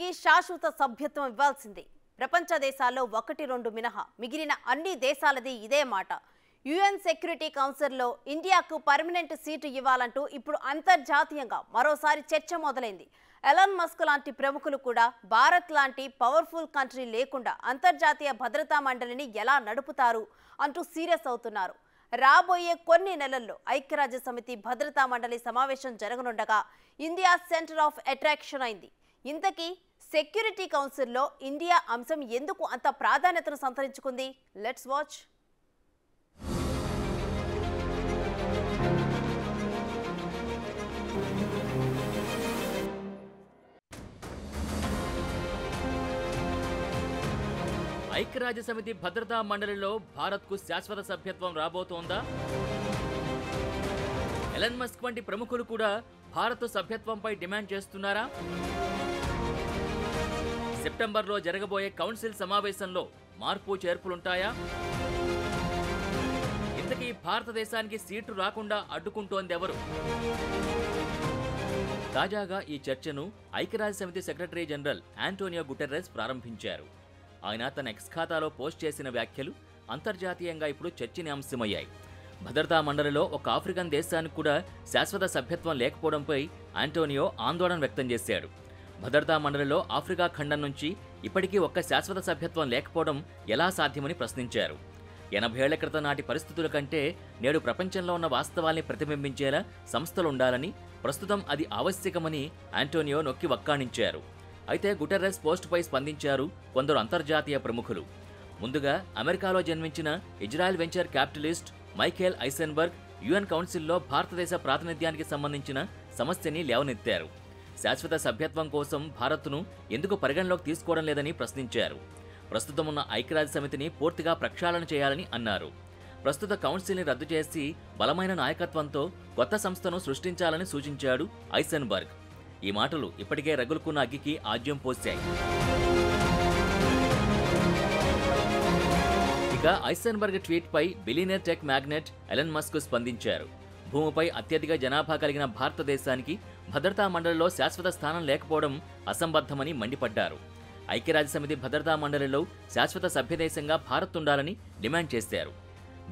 భారత్కి శాశ్వత సభ్యత్వం ఇవ్వాల్సిందే. ప్రపంచ దేశాల్లో 1-2 మినహా మిగిలిన అన్ని దేశాలది ఇదే మాట. యుఎన్ సెక్యూరిటీ కౌన్సిల్లో ఇండియాకు పర్మనెంట్ సీటు ఇవ్వాలంటూ ఇప్పుడు అంతర్జాతీయంగా మరోసారి చర్చ మొదలైంది. ఎలాన్ మస్క్ లాంటి ప్రముఖులు కూడా భారత్ లాంటి పవర్ఫుల్ కంట్రీ లేకుండా అంతర్జాతీయ భద్రతా మండలిని ఎలా నడుపుతారు అంటూ సీరియస్ అవుతున్నారు. రాబోయే కొన్ని నెలల్లో ఐక్యరాజ్య సమితి భద్రతా మండలి సమావేశం జరగనుండగా ఇండియా సెంటర్ ఆఫ్ అట్రాక్షన్ అయింది. ఇంతకీ సెక్యూరిటీ కౌన్సిల్లో ఇండియా అంశం ఎందుకు అంత ప్రాధాన్యతను సంతరించుకుంది? Let's watch. ఐక్యరాజ్య సమితి భద్రతా మండలిలో భారత్కు శాశ్వత సభ్యత్వం రాబోతోందా? ఎలన్ మస్క్ వంటి ప్రముఖులు కూడా భారత్ సభ్యత్వంపై డిమాండ్ చేస్తున్నారా? సెప్టెంబర్లో జరగబోయే కౌన్సిల్ సమావేశంలో మార్పు చేర్పులుంటాయా? ఇంతకీ భారతదేశానికి సీటు రాకుండా అడ్డుకుంటోందెవరు? తాజాగా ఈ చర్చను ఐక్యరాజ్య సమితి సెక్రటరీ జనరల్ ఆంటోనియో గుటెర్రెస్ ప్రారంభించారు. ఆయన తన ఎక్స్ ఖాతాలో పోస్ట్ చేసిన వ్యాఖ్యలు అంతర్జాతీయంగా ఇప్పుడు చర్చనీయాంశమయ్యాయి. భద్రతా మండలిలో ఒక ఆఫ్రికన్ దేశానికి కూడా శాశ్వత సభ్యత్వం లేకపోవడంపై ఆంటోనియో ఆందోళన వ్యక్తం చేశాడు. భద్రతా మండలిలో ఆఫ్రికా ఖండం నుంచి ఇప్పటికీ ఒక్క శాశ్వత సభ్యత్వం లేకపోవడం ఎలా సాధ్యమని ప్రశ్నించారు. 80 ఏళ్ల క్రితం నాటి పరిస్థితుల కంటే నేడు ప్రపంచంలో ఉన్న వాస్తవాల్ని ప్రతిబింబించేలా సంస్థలుండాలని, ప్రస్తుతం అది ఆవశ్యకమని ఆంటోనియో నొక్కి వక్కాణించారు. అయితే గుటెర్రెస్ పోస్టుపై స్పందించారు కొందరు అంతర్జాతీయ ప్రముఖులు. ముందుగా అమెరికాలో జన్మించిన Israel venture capitalist Michael Eisenberg UN కౌన్సిల్లో భారతదేశ ప్రాతినిధ్యానికి సంబంధించిన సమస్యని లేవనెత్తారు. శాశ్వత సభ్యత్వం కోసం భారత్ను ఎందుకు పరిగణలోకి తీసుకోవడం లేదని ప్రశ్నించారు. ప్రస్తుతం ఉన్న ఐక్యరాజ్య సమితిని పూర్తిగా ప్రక్షాళన చేయాలని అన్నారు. ప్రస్తుత కౌన్సిల్ని రద్దు చేసి బలమైన నాయకత్వంతో కొత్త సంస్థను సృష్టించాలని సూచించాడు ఐసెన్బర్గ్. ఈ మాటలు ఇప్పటికే రగులుకున్న అగ్గికి ఆజ్యం పోశాయి. ఇక ఐసెన్బర్గ్ ట్వీట్పై billionaire tech magnate Elon Musk స్పందించారు. భూమిపై అత్యధిక జనాభా కలిగిన భారతదేశానికి భద్రతా మండలిలో శాశ్వత స్థానం లేకపోవడం అసంబద్ధమని మండిపడ్డారు. ఐక్యరాజ్య సమితి భద్రతా మండలిలో శాశ్వత సభ్యదేశంగా భారత్ ఉండాలని డిమాండ్ చేశారు.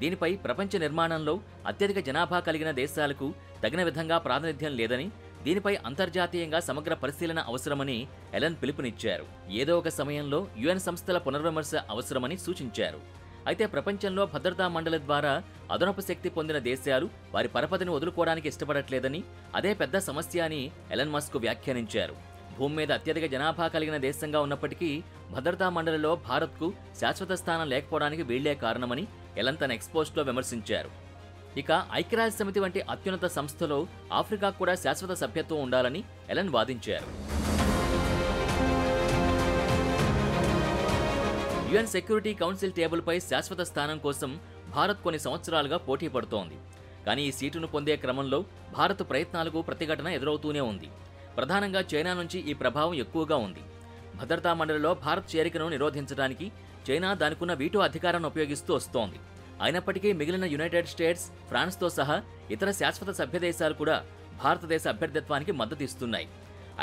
దీనిపై ప్రపంచ నిర్మాణంలో అత్యధిక జనాభా కలిగిన దేశాలకు తగిన విధంగా ప్రాతినిధ్యం లేదని, దీనిపై అంతర్జాతీయంగా సమగ్ర పరిశీలన అవసరమని ఎలన్ పిలుపునిచ్చారు. ఏదో ఒక సమయంలో యుఎన్ సంస్థల పునర్విమర్శ అవసరమని సూచించారు. అయితే ప్రపంచంలో భద్రతా మండలి ద్వారా అదనపు శక్తి పొందిన దేశాలు వారి పరపతిని వదులుకోవడానికి ఇష్టపడట్లేదని, అదే పెద్ద సమస్య అని ఎలన్ మస్క్ వ్యాఖ్యానించారు. భూమి మీద అత్యధిక జనాభా కలిగిన దేశంగా ఉన్నప్పటికీ భద్రతా మండలిలో భారత్కు శాశ్వత స్థానం లేకపోవడానికి వీళ్లే కారణమని ఎలన్ తన ఎక్స్పోస్ట్లో విమర్శించారు. ఇక ఐక్యరాజ్య సమితి వంటి అత్యున్నత సంస్థలో ఆఫ్రికాకు కూడా శాశ్వత సభ్యత్వం ఉండాలని ఎలన్ వాదించారు. యుఎన్ సెక్యూరిటీ కౌన్సిల్ టేబుల్పై శాశ్వత స్థానం కోసం భారత్ కొన్ని సంవత్సరాలుగా పోటీ పడుతోంది. కానీ ఈ సీటును పొందే క్రమంలో భారత్ ప్రయత్నాలకు ప్రతిఘటన ఎదురవుతూనే ఉంది. ప్రధానంగా చైనా నుంచి ఈ ప్రభావం ఎక్కువగా ఉంది. భద్రతా మండలిలో భారత్ చేరికను నిరోధించడానికి చైనా దానికున్న వీటో అధికారాన్ని ఉపయోగిస్తూ వస్తోంది. అయినప్పటికీ మిగిలిన యునైటెడ్ స్టేట్స్, ఫ్రాన్స్తో సహా ఇతర శాశ్వత సభ్యదేశాలు కూడా భారతదేశ అభ్యర్థిత్వానికి మద్దతు ఇస్తున్నాయి.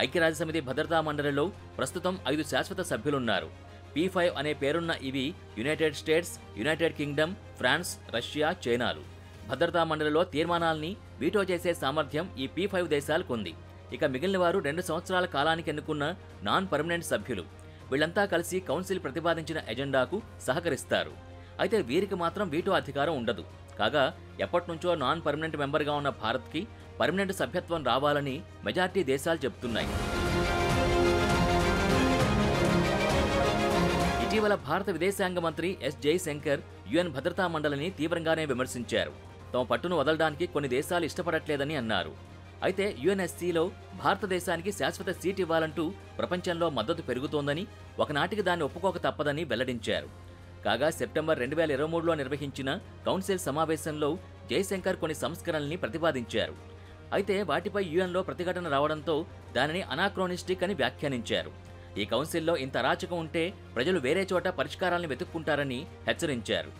ఐక్యరాజ్య సమితి భద్రతా మండలిలో ప్రస్తుతం 5 శాశ్వత సభ్యులున్నారు. P5 అనే పేరున్న ఇవి United States, United Kingdom, France, Russia, చైనాలు. భద్రతా మండలిలో తీర్మానాల్ని వీటో చేసే సామర్థ్యం ఈ P5 దేశాలకు ఉంది. ఇక మిగిలిన వారు 2 సంవత్సరాల కాలానికి ఎన్నుకున్న నాన్ పర్మనెంట్ సభ్యులు. వీళ్లంతా కలిసి కౌన్సిల్ ప్రతిపాదించిన ఎజెండాకు సహకరిస్తారు. అయితే వీరికి మాత్రం వీటో అధికారం ఉండదు. కాగా ఎప్పటినుంచో నాన్ పర్మనెంట్ మెంబర్గా ఉన్న భారత్కి పర్మనెంట్ సభ్యత్వం రావాలని మెజార్టీ దేశాలు చెబుతున్నాయి. ఇటీవల భారత విదేశాంగ మంత్రి ఎస్ జైశంకర్ యుఎన్ భద్రతా మండలిని తీవ్రంగానే విమర్శించారు. తమ పట్టును వదలడానికి కొన్ని దేశాలు ఇష్టపడట్లేదని అన్నారు. అయితే యుఎన్ఎస్సీలో భారతదేశానికి శాశ్వత సీట్ ఇవ్వాలంటూ ప్రపంచంలో మద్దతు పెరుగుతోందని, ఒకనాటికి దాన్ని ఒప్పుకోక తప్పదని వెల్లడించారు. కాగా సెప్టెంబర్ 2023లో నిర్వహించిన కౌన్సిల్ సమావేశంలో జైశంకర్ కొన్ని సంస్కరణల్ని ప్రతిపాదించారు. అయితే వాటిపై యుఎన్లో ప్రతిఘటన రావడంతో దానిని అనాక్రోనిస్టిక్ అని వ్యాఖ్యానించారు. ఈ కౌన్సిల్లో ఇంత అరాచకం ఉంటే ప్రజలు వేరే చోట పరిష్కారాలను వెతుక్కుంటారని హెచ్చరించారు.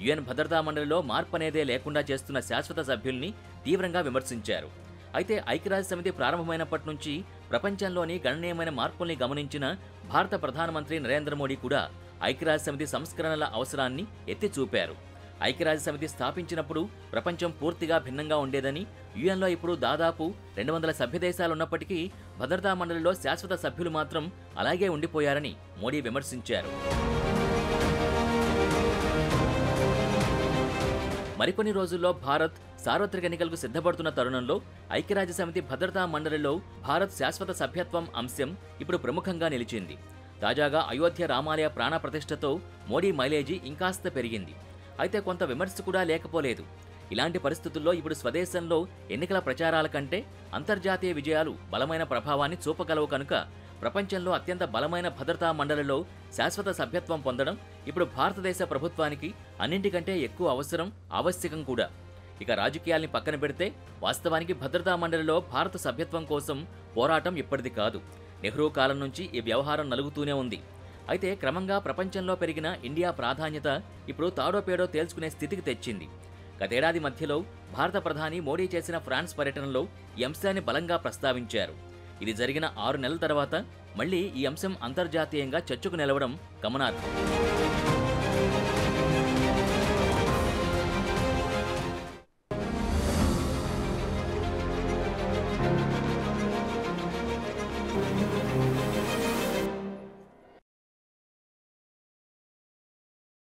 యుఎన్ భద్రతా మండలిలో మార్పు అనేదే లేకుండా చేస్తున్న శాశ్వత సభ్యుల్ని తీవ్రంగా విమర్శించారు. అయితే ఐక్యరాజ్య సమితి ప్రారంభమైనప్పటి నుంచి ప్రపంచంలోని గణనీయమైన మార్పుల్ని గమనించిన భారత ప్రధానమంత్రి నరేంద్ర మోడీ కూడా ఐక్యరాజ్య సమితి సంస్కరణల అవసరాన్ని ఎత్తి చూపారు. ఐక్యరాజ్య సమితి స్థాపించినప్పుడు ప్రపంచం పూర్తిగా భిన్నంగా ఉండేదని, యుఎన్లో ఇప్పుడు దాదాపు 200 సభ్య దేశాలున్నప్పటికీ భద్రతా మండలిలో శాశ్వత సభ్యులు మాత్రం అలాగే ఉండిపోయారని మోడీ విమర్శించారు. మరికొన్ని రోజుల్లో భారత్ సార్వత్రిక ఎన్నికలకు సిద్ధపడుతున్న తరుణంలో ఐక్యరాజ్య సమితి భద్రతా మండలిలో భారత్ శాశ్వత సభ్యత్వం అంశం ఇప్పుడు ప్రముఖంగా నిలిచింది. తాజాగా అయోధ్య రామాలయ ప్రాణ ప్రతిష్టతో మోడీ మైలేజీ ఇంకాస్త పెరిగింది. అయితే కొంత విమర్శ కూడా లేకపోలేదు. ఇలాంటి పరిస్థితుల్లో ఇప్పుడు స్వదేశంలో ఎన్నికల ప్రచారాల కంటే అంతర్జాతీయ విజయాలు బలమైన ప్రభావాన్ని చూపగలవు కనుక ప్రపంచంలో అత్యంత బలమైన భద్రతా మండలిలో శాశ్వత సభ్యత్వం పొందడం ఇప్పుడు భారతదేశ ప్రభుత్వానికి అన్నింటికంటే ఎక్కువ అవసరం, ఆవశ్యకం కూడా. ఇక రాజకీయాల్ని పక్కన పెడితే వాస్తవానికి భద్రతా మండలిలో భారత సభ్యత్వం కోసం పోరాటం ఇప్పటిది కాదు. నెహ్రూ కాలం నుంచి ఈ వ్యవహారం నలుగుతూనే ఉంది. అయితే క్రమంగా ప్రపంచంలో పెరిగిన ఇండియా ప్రాధాన్యత ఇప్పుడు తాడోపేడో తేల్చుకునే స్థితికి తెచ్చింది. గతేడాది మధ్యలో భారత ప్రధాని మోడీ చేసిన ఫ్రాన్స్ పర్యటనలో ఈ అంశాన్ని బలంగా ప్రస్తావించారు. ఇది జరిగిన 6 నెలల తర్వాత మళ్లీ ఈ అంశం అంతర్జాతీయంగా చర్చకు నిలవడం గమనార్హం.